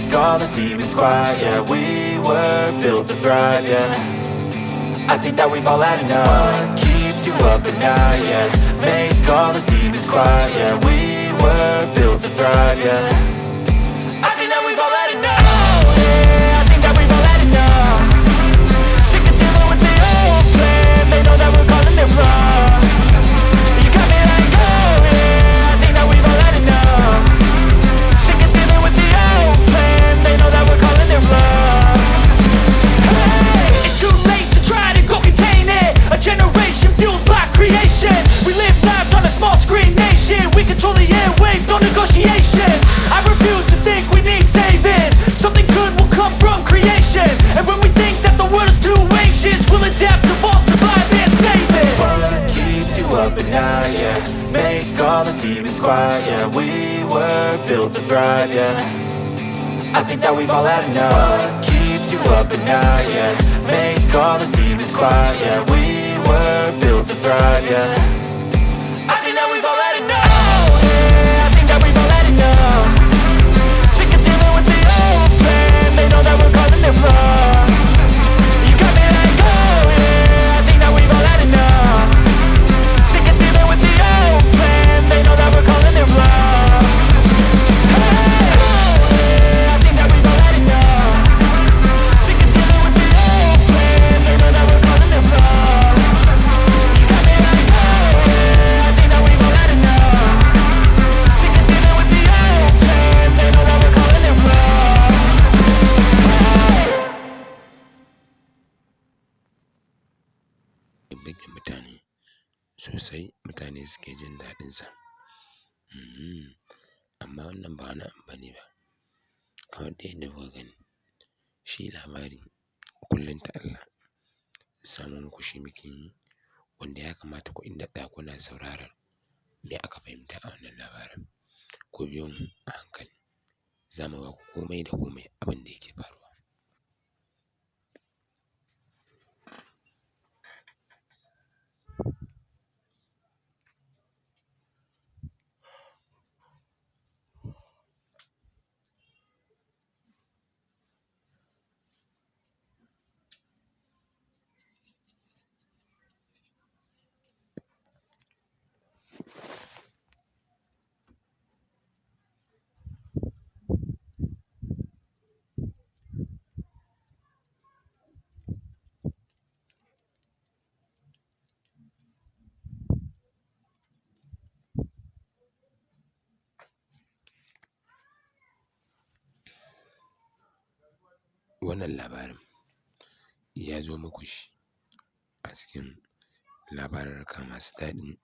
make all the demons quiet. Yeah, we were built to thrive, yeah. I think that we've all had enough. What keeps you up at night, yeah. Make all the demons quiet, yeah. We were built to thrive, yeah. I think that we've all had enough. Oh, yeah, I think that we've all had enough. Sick of dealing with the old plan. They know that we're calling it wrong. You got me like, oh, yeah, I think that we've all had enough. Sick of dealing with the old plan. They know that we're calling it wrong. Hey, it's too late to try to go contain it. A generation fueled by creation. We live lives on a small screen nation. We control the airwaves, no negotiation. I refuse to think we need saving. Something good will come from creation. And when we think that the world is too anxious, we'll adapt, evolve, survive and save it. What keeps you up at night, yeah. Make all the demons quiet, yeah. We were built to thrive, yeah. I think that we've all had enough. What keeps you up at night, yeah. Make all the demons quiet, yeah. We were built to thrive, yeah. I think that we've all had enough. Oh, yeah, I think that we've all had enough. Sick of dealing with the old plan. They know that we're calling it wrong. You got me like, oh, yeah, I think that we've all had enough. Sick of dealing with the old plan. They know that we're calling it wrong. Hey, oh, yeah, I think that we've all had enough. Sick of dealing with the old plan. They know that we're calling it wrong. You got me like, oh, yeah, I think that we've all had enough. Sick of dealing with the old plan. They know that we're calling it wrong. Birge mutane sosai, mutane suke jin daɗinsa. Amma wannan ba wani abu bane ba. Kamar dai yadda kuka gani, shi labari kullum ta Allah samo muku shi muke yi, wanda ya kamata ku inda kuna sauraron me aka fahimta a wannan labarin. Ku biyo mu a hankali, za mu ba ku komai da komai abin da yake faruwa. Wannan labarin ya zo muku shi a cikin labarurruka masu daɗi,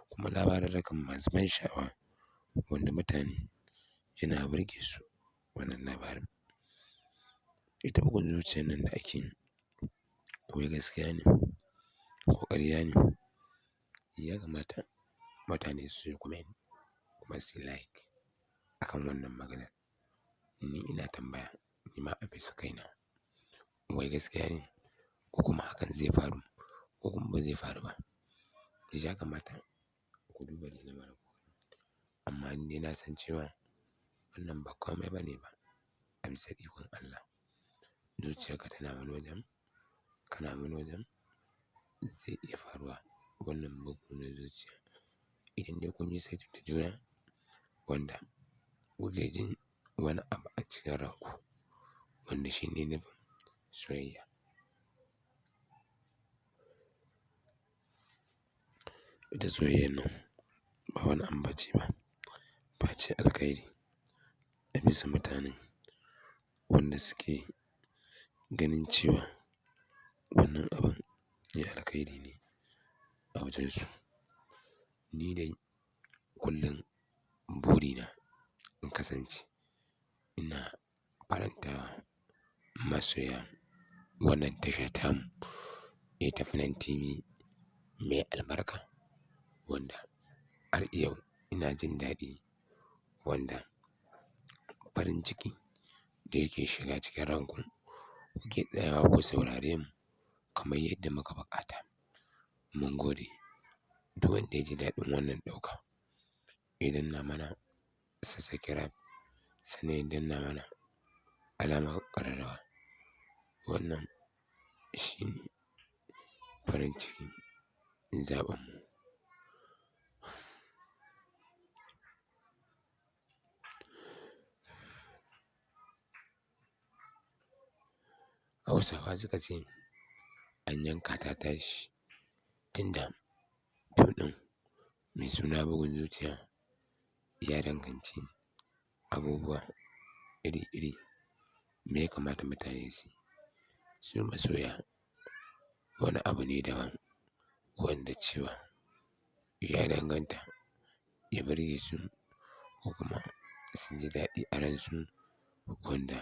kuma labarurrukan masu ban sha'awa, wanda mutane yana burge su wannan labarin. Ita bugun zuciyar nan da ake yi, wai gaskiya ne ko ƙarya ne? Ya kamata mutane su yi comment kuma su yi like akan wannan maganar. Ni ina tambaya, ni ma a bisa kaina, wai gaskiya ne ko kuma hakan zai faru ko kuma ba zai faru ba? Ya kamata ku duba dai lamarin ku. Amma ni dai na san cewa wannan ba komai bane ba a bisa ikon Allah. Zuciyarka tana wani wajen, kana wani wajen, zai iya faruwa wannan bugu na zuciya. Idan dai kun yi saiti da juna, wanda kuke jin wani abu a cikin ranku, wanda shi ne nufin soyayya. Ita soyayyar nan ba wani abu bace ba, face alkhairi a bisa mutanen wanda suke ganin cewa wannan abin ya alkhairi ne a wajensu. Ni dai kullum burina in kasance ina farantawa masoya wannan tasha tamu ta Funan TV mai albarka, wanda har yau ina jin daɗi, wanda farin ciki da yake shiga cikin ranku kuke tsayawa ku saurare mu kamar yadda muka buƙata. Mun gode. Duk wanda ya ji daɗin wannan ɗauka, ya danna mana subscribe, sannan ya danna mana alamar ƙararrawa. Wannan shi ne farin cikin zaɓenmu. Hausawa suka ce an yanka ta tashi, tunda fim ɗin mai suna bugun zuciya ya danganci abubuwa iri-iri. Me ya kamata mutane su yi? Su masoya wani abu ne daban wanda cewa ya danganta ya burge su ko kuma su ji daɗi a ransu, wanda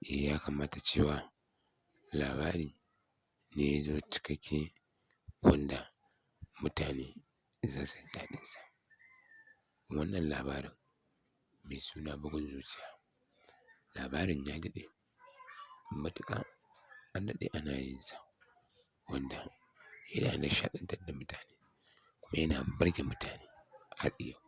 ya kamata cewa labari ne ya zo cikakke wanda mutane za su ji daɗinsa. Wannan labarin mai suna bugun zuciya, labarin ya daɗe matuƙa, an daɗe ana yin sa, wanda yana nishaɗantar da mutane kuma yana burge mutane har yau.